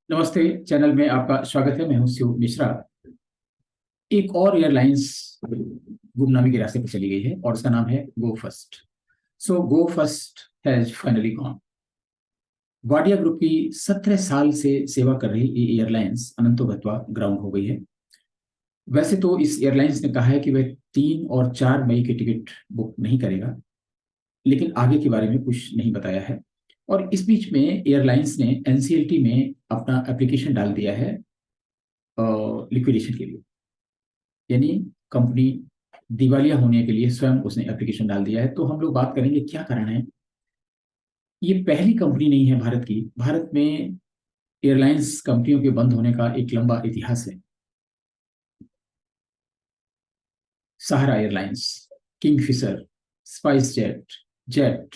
नमस्ते। चैनल में आपका स्वागत है। मैं हूं शिव मिश्रा। एक और एयरलाइंस गुमनामी के रास्ते पर चली गई है और उसका नाम है Go First. So Go First has finally gone. Wadia group की 17 साल से सेवा कर रही ये एयरलाइंस अनंतो गत्वा ग्राउंड हो गई है। वैसे तो इस एयरलाइंस ने कहा है कि वह 3 और 4 मई के टिकट बुक नहीं करेगा, लेकिन आगे के बारे में कुछ नहीं बताया है। और इस बीच में एयरलाइंस ने एनसीएलटी में अपना एप्लीकेशन डाल दिया है लिक्विडेशन के लिए। यानी कंपनी दिवालिया होने के लिए स्वयं उसने एप्लीकेशन डाल दिया है। तो हम लोग बात करेंगे क्या कारण है। ये पहली कंपनी नहीं है भारत की। भारत में एयरलाइंस कंपनियों के बंद होने का एक लंबा इतिहास है। Sahara Airlines, Kingfisher, SpiceJet, Jet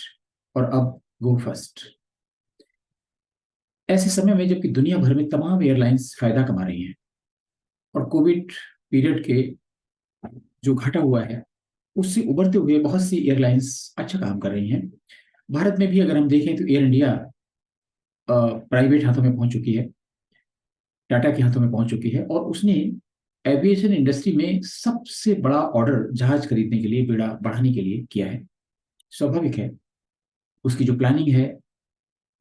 और अब गो फर्स्ट। ऐसे समय में जबकि दुनिया भर में तमाम एयरलाइंस फायदा कमा रही हैं और कोविड पीरियड के जो घटा हुआ है उससे उभरते हुए बहुत सी एयरलाइंस अच्छा काम कर रही हैं। भारत में भी अगर हम देखें तो एयर इंडिया प्राइवेट हाथों में पहुंच चुकी है, टाटा के हाथों में पहुंच चुकी है और उसने एविएशन इंडस्ट्री में सबसे बड़ा ऑर्डर जहाज खरीदने के लिए, बेड़ा बढ़ाने के लिए किया है। स्वाभाविक है, उसकी जो प्लानिंग है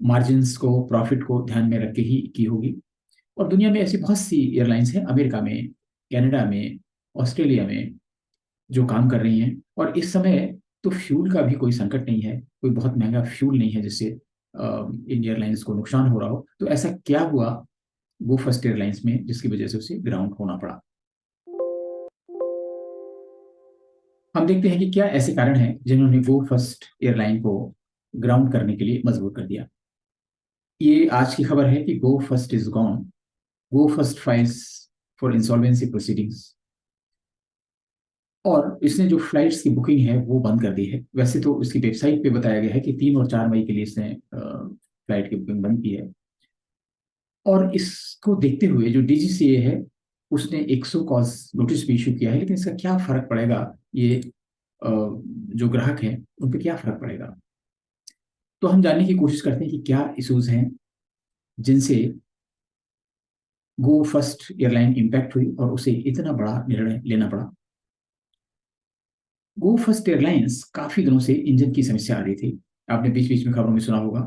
मार्जिन्स को, प्रॉफिट को ध्यान में रख के ही की होगी। और दुनिया में ऐसी बहुत सी एयरलाइंस हैं, अमेरिका में, कनाडा में, ऑस्ट्रेलिया में, जो काम कर रही हैं। और इस समय तो फ्यूल का भी कोई संकट नहीं है, कोई बहुत महंगा फ्यूल नहीं है जिससे इन एयरलाइंस को नुकसान हो रहा हो। तो ऐसा क्या हुआ वो फर्स्ट एयरलाइंस में जिसकी वजह से उसे ग्राउंड होना पड़ा। हम देखते हैं कि क्या ऐसे कारण हैं जिन्होंने गो फर्स्ट एयरलाइन को ग्राउंड करने के लिए मजबूर कर दिया। ये आज की खबर है कि Go First is gone. Go First files for insolvency proceedings. और इसने जो फ्लाइट्स की बुकिंग है वो बंद कर दी है। वैसे तो इसकी वेबसाइट पे बताया गया है कि 3 और 4 मई के लिए इसने फ्लाइट की बुकिंग बंद की है। और इसको देखते हुए जो डीजीसीए है उसने एक सौ कॉज नोटिस भी इशू किया है। लेकिन इसका क्या फर्क पड़ेगा, ये जो ग्राहक हैं उन पर क्या फर्क पड़ेगा। तो हम जानने की कोशिश करते हैं कि क्या इश्यूज हैं जिनसे गो फर्स्ट एयरलाइन इम्पैक्ट हुई और उसे इतना बड़ा निर्णय लेना पड़ा। गो फर्स्ट एयरलाइंस काफी दिनों से इंजन की समस्या आ रही थी। आपने बीच बीच में खबरों में सुना होगा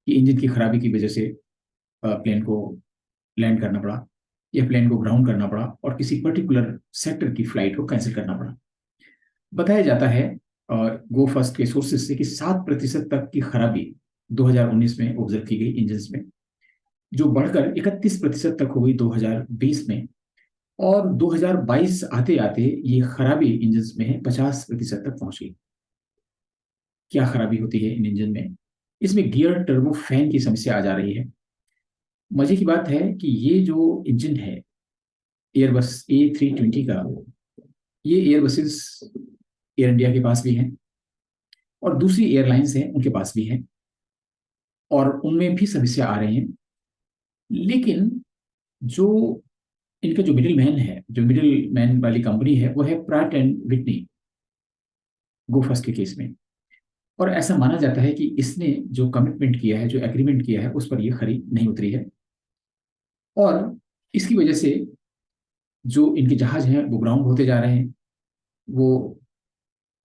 कि इंजन की खराबी की वजह से प्लेन को लैंड करना पड़ा या प्लेन को ग्राउंड करना पड़ा और किसी पर्टिकुलर सेक्टर की फ्लाइट को कैंसिल करना पड़ा। बताया जाता है और गो फर्स्ट के सोर्सेज से कि 7% तक की खराबी 2019 में ऑब्जर्व की गई इंजन में, जो बढ़कर 31% तक हो गई 2020 में। और 2022 आते आते ये खराबी इंजन में है 50% तक पहुंच गई। क्या खराबी होती है इन इंजन में। इसमें गियर टर्बो फैन की समस्या आ जा रही है। मजे की बात है कि ये जो इंजन है एयरबस A320 का, ये एयरबसेस एयर इंडिया के पास भी हैं और दूसरी एयरलाइंस हैं उनके पास भी हैं और उनमें भी समस्या आ रही है। लेकिन जो इनका जो मिडिल मैन है, जो मिडिल मैन वाली कंपनी है, वो है प्रैट एंड विटनी गोफर्स्ट के केस में। और ऐसा माना जाता है कि इसने जो कमिटमेंट किया है, जो एग्रीमेंट किया है, उस पर ये खरी नहीं उतरी है। और इसकी वजह से जो इनके जहाज हैं वो ग्राउंड होते जा रहे हैं, वो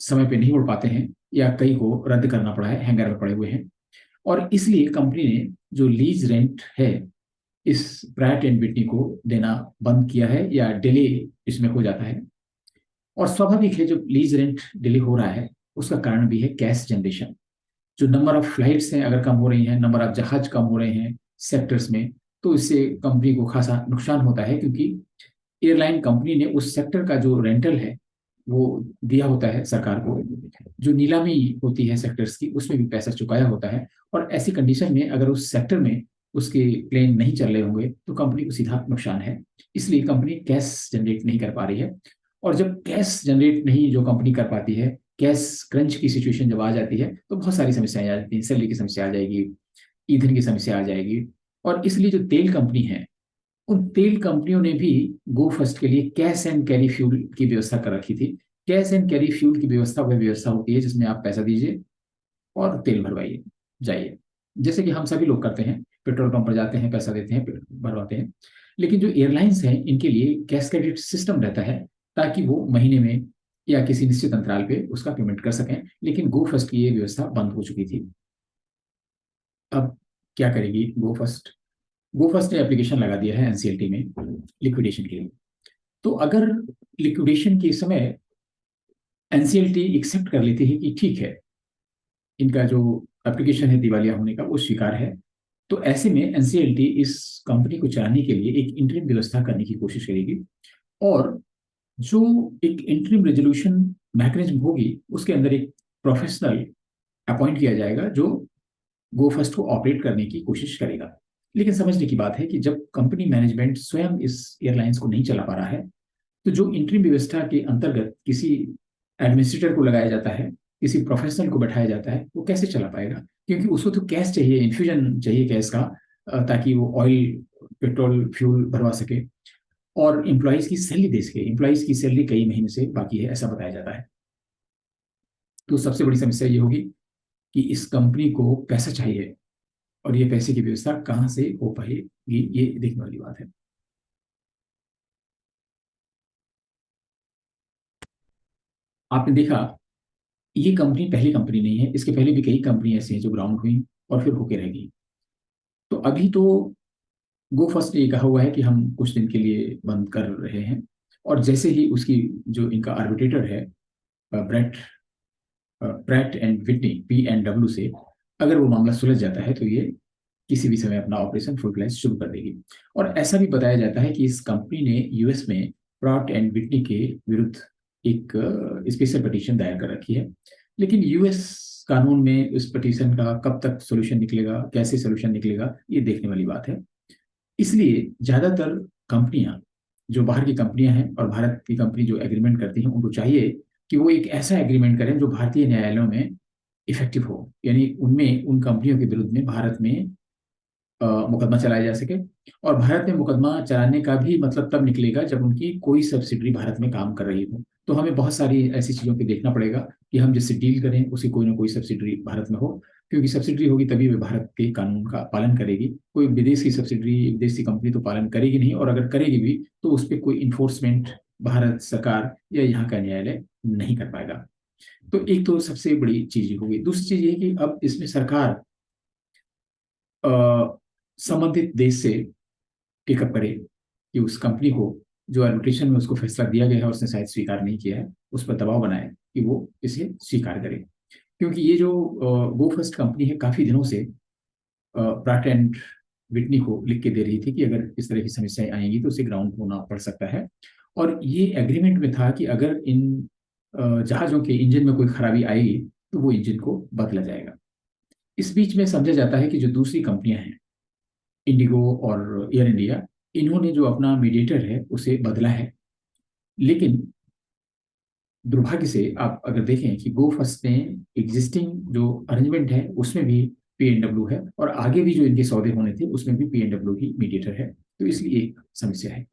समय पे नहीं उड़ पाते हैं या कई को रद्द करना पड़ा है, हैंगर में पड़े हुए हैं। और इसलिए कंपनी ने जो लीज रेंट है इस प्रैट एंड विटनी को देना बंद किया है या डिले इसमें हो जाता है। और स्वाभाविक है, जब लीज रेंट डिले हो रहा है उसका कारण भी है कैश जनरेशन। जो नंबर ऑफ फ्लाइट्स हैं अगर कम हो रही हैं, नंबर ऑफ जहाज कम हो रहे हैं सेक्टर्स में, तो इससे कंपनी को खासा नुकसान होता है, क्योंकि एयरलाइन कंपनी ने उस सेक्टर का जो रेंटल है वो दिया होता है सरकार को। जो नीलामी होती है सेक्टर्स की उसमें भी पैसा चुकाया होता है। और ऐसी कंडीशन में अगर उस सेक्टर में उसके प्लेन नहीं चल रहे होंगे तो कंपनी को सीधा नुकसान है। इसलिए कंपनी कैश जनरेट नहीं कर पा रही है। और जब कैश जनरेट नहीं जो कंपनी कर पाती है, कैश क्रंच की सिचुएशन जब आ जाती है तो बहुत सारी समस्याएं आ जाती हैं। सैलरी की समस्या आ जाएगी, ईंधन की समस्या आ जाएगी। और इसलिए जो तेल कंपनी है, उन तेल कंपनियों ने भी गो फर्स्ट के लिए कैश एंड कैरी फ्यूल की व्यवस्था कर रखी थी। कैश एंड कैरी फ्यूल की व्यवस्था वह व्यवस्था होती है जिसमें आप पैसा दीजिए और तेल भरवाइए, जाइए। जैसे कि हम सभी लोग करते हैं, पेट्रोल पंप पर जाते हैं, पैसा देते हैं, भरवाते हैं। लेकिन जो एयरलाइंस हैं इनके लिए कैश क्रेडिट सिस्टम रहता है, ताकि वो महीने में या किसी निश्चित अंतराल पे उसका पेमेंट कर सकें। लेकिन गो फर्स्ट की ये व्यवस्था बंद हो चुकी थी। अब क्या करेगी गो फर्स्ट? गो फर्स्ट ने एप्लीकेशन लगा दिया है एनसीएलटी में लिक्विडेशन के लिए। तो अगर लिक्विडेशन के समय एनसीएलटी एक्सेप्ट कर लेती है कि ठीक है, इनका जो एप्लीकेशन है दिवालिया होने का वो स्वीकार है, तो ऐसे में एनसीएलटी इस कंपनी को चलाने के लिए एक इंटरिम व्यवस्था करने की कोशिश करेगी। और जो एक इंटरिम रेजोल्यूशन मैकेनिज्म होगी उसके अंदर एक प्रोफेशनल अपॉइंट किया जाएगा जो गो फर्स्ट को ऑपरेट करने की कोशिश करेगा। लेकिन समझने की बात है कि जब कंपनी मैनेजमेंट स्वयं इस एयरलाइंस को नहीं चला पा रहा है, तो जो इंटरिम व्यवस्था के अंतर्गत किसी एडमिनिस्ट्रेटर को लगाया जाता है, किसी प्रोफेशनल को बैठाया जाता है, वो कैसे चला पाएगा? क्योंकि उसको तो कैश चाहिए, इन्फ्यूजन चाहिए कैश का, ताकि वो ऑयल, पेट्रोल, फ्यूल भरवा सके और एम्प्लॉयज की सैलरी दे सके। एम्प्लॉयज की सैलरी कई महीने से बाकी है, ऐसा बताया जाता है। तो सबसे बड़ी समस्या ये होगी कि इस कंपनी को पैसा चाहिए, और ये पैसे की व्यवस्था कहाँ से हो पाएगी, ये देखने वाली बात है। आपने देखा, ये कंपनी पहली कंपनी नहीं है, इसके पहले भी कई कंपनी ऐसी हैं जो ग्राउंड हुई और फिर होके रह गई। तो अभी तो गो फर्स्ट ने ये कहा हुआ है कि हम कुछ दिन के लिए बंद कर रहे हैं, और जैसे ही उसकी जो इनका आर्बिट्रेटर है, bread Pratt and Whitney, P&W से, अगर वो मामला सुलझ जाता है तो ये किसी भी समय अपना ऑपरेशन फुल फ्लैश शुरू कर देगी। और ऐसा भी बताया जाता है कि इस कंपनी ने यूएस में प्रॉट एंड विटनी के विरुद्ध एक स्पेशल पिटीशन दायर कर रखी है। लेकिन यूएस कानून में उस पिटीशन का कब तक सोल्यूशन निकलेगा, कैसे सोल्यूशन निकलेगा, ये देखने वाली बात है। इसलिए ज्यादातर कंपनियां, जो बाहर की कंपनियां हैं और भारत की कंपनी जो एग्रीमेंट करती हैं, उनको चाहिए कि वो एक ऐसा एग्रीमेंट करें जो भारतीय न्यायालयों में इफेक्टिव हो, यानी उनमें उन कंपनियों के विरुद्ध में भारत में मुकदमा चलाया जा सके। और भारत में मुकदमा चलाने का भी मतलब तब निकलेगा जब उनकी कोई सब्सिडरी भारत में काम कर रही हो। तो हमें बहुत सारी ऐसी चीज़ों पे देखना पड़ेगा कि हम जिससे डील करें उसकी कोई ना कोई सब्सिडरी भारत में हो, क्योंकि सब्सिडरी होगी तभी वे भारत के कानून का पालन करेगी। कोई विदेश की सब्सिडरी, विदेशी कंपनी तो पालन करेगी नहीं, और अगर करेगी भी तो उस पर कोई इन्फोर्समेंट भारत सरकार या यहाँ का न्यायालय नहीं कर पाएगा। तो एक तो सबसे बड़ी चीज होगी। दूसरी चीज ये कि अब इसमें सरकार संबंधित देश से टेकअप करे कि उस कंपनी को, जो एलोकेशन में उसको फैसला दिया गया है उसने शायद स्वीकार नहीं किया है, उस पर दबाव बनाए कि वो इसे स्वीकार करे। क्योंकि ये जो गो फर्स्ट कंपनी है काफी दिनों से प्राट एंड विटनी को लिख के दे रही थी कि अगर इस तरह की समस्याएं आएंगी तो उसे ग्राउंड होना पड़ सकता है। और ये एग्रीमेंट में था कि अगर इन जहाज़ों के इंजन में कोई खराबी आएगी तो वो इंजन को बदला जाएगा। इस बीच में समझा जाता है कि जो दूसरी कंपनियां हैं, इंडिगो और एयर इंडिया, इन्होंने जो अपना मीडिएटर है उसे बदला है। लेकिन दुर्भाग्य से आप अगर देखें कि गो फर्स्ट ने एग्जिस्टिंग जो अरेंजमेंट है उसमें भी P&W है, और आगे भी जो इनके सौदे होने थे उसमें भी P&W ही मीडिएटर है। तो इसलिए एक समस्या है।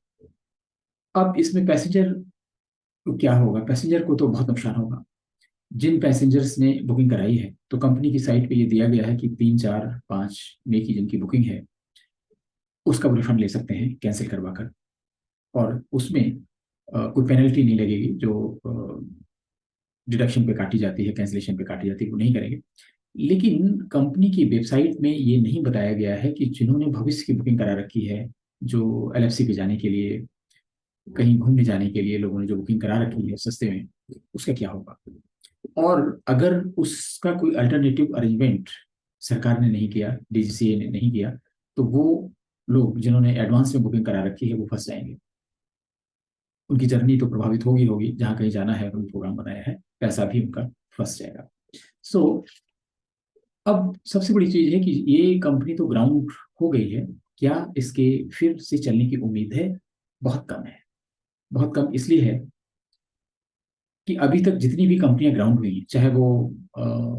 अब इसमें पैसेंजर को क्या होगा? पैसेंजर को तो बहुत नुकसान होगा। जिन पैसेंजर्स ने बुकिंग कराई है, तो कंपनी की साइट पे ये दिया गया है कि 3, 4, 5 मई की जिनकी बुकिंग है उसका वो रिफंड ले सकते हैं कैंसिल करवा कर, और उसमें कोई पेनल्टी नहीं लगेगी। जो डिडक्शन पे काटी जाती है, कैंसिलेशन पे काटी जाती है, वो नहीं करेंगे। लेकिन कंपनी की वेबसाइट में ये नहीं बताया गया है कि जिन्होंने भविष्य की बुकिंग करा रखी है, जो LFC पे जाने के लिए, कहीं घूमने जाने के लिए लोगों ने जो बुकिंग करा रखी है सस्ते में, उसका क्या होगा? और अगर उसका कोई अल्टरनेटिव अरेंजमेंट सरकार ने नहीं किया, DGCA ने नहीं किया, तो वो लोग जिन्होंने एडवांस में बुकिंग करा रखी है वो फंस जाएंगे। उनकी जर्नी तो प्रभावित होगी होगी, जहाँ कहीं जाना है, उन्होंने प्रोग्राम बनाया है, पैसा भी उनका फंस जाएगा। सो अब सबसे बड़ी चीज है कि ये कंपनी तो ग्राउंड हो गई है, क्या इसके फिर से चलने की उम्मीद है? बहुत कम है। बहुत कम इसलिए है कि अभी तक जितनी भी कंपनियां ग्राउंड हुई हैं, चाहे वो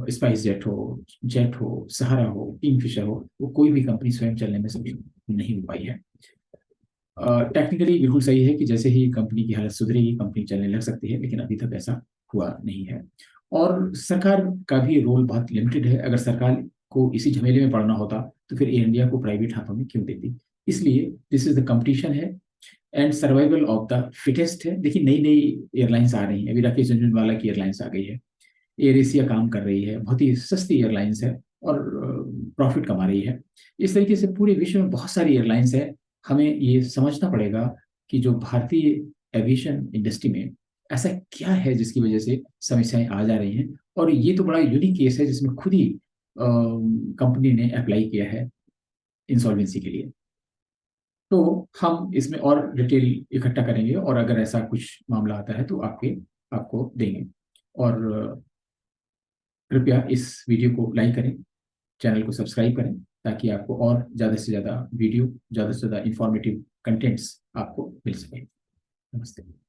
स्पाइस जेट हो, सहारा हो, किंगफिशर हो, वो कोई भी कंपनी स्वयं चलने में सक्षम नहीं हो पाई है। टेक्निकली बिल्कुल सही है कि जैसे ही कंपनी की हालत सुधरेगी कंपनी चलने लग सकती है, लेकिन अभी तक ऐसा हुआ नहीं है। और सरकार का भी रोल बहुत लिमिटेड है। अगर सरकार को इसी झमेले में पड़ना होता तो फिर एयर इंडिया को प्राइवेट हाथों में क्यों देती। इसलिए दिस इज द कंपटीशन है and survival of the fittest है। देखिए नई नई एयरलाइंस आ रही हैं, अभी राकेश झुनझुनवाला की एयरलाइंस आ गई है, एयर एशिया काम कर रही है, बहुत ही सस्ती एयरलाइंस है और प्रॉफिट कमा रही है। इस तरीके से पूरे विश्व में बहुत सारी एयरलाइंस है। हमें ये समझना पड़ेगा कि जो भारतीय एविएशन इंडस्ट्री में ऐसा क्या है जिसकी वजह से समस्याएं आ जा रही हैं। और ये तो बड़ा यूनिक केस है जिसमें खुद ही कंपनी ने अप्लाई किया है इंसॉल्वेंसी के लिए। तो हम इसमें और डिटेल इकट्ठा करेंगे और अगर ऐसा कुछ मामला आता है तो आपको देंगे। और कृपया इस वीडियो को लाइक करें, चैनल को सब्सक्राइब करें ताकि आपको और ज़्यादा से ज़्यादा वीडियो, ज़्यादा से ज़्यादा इंफॉर्मेटिव कंटेंट्स आपको मिल सके। नमस्ते।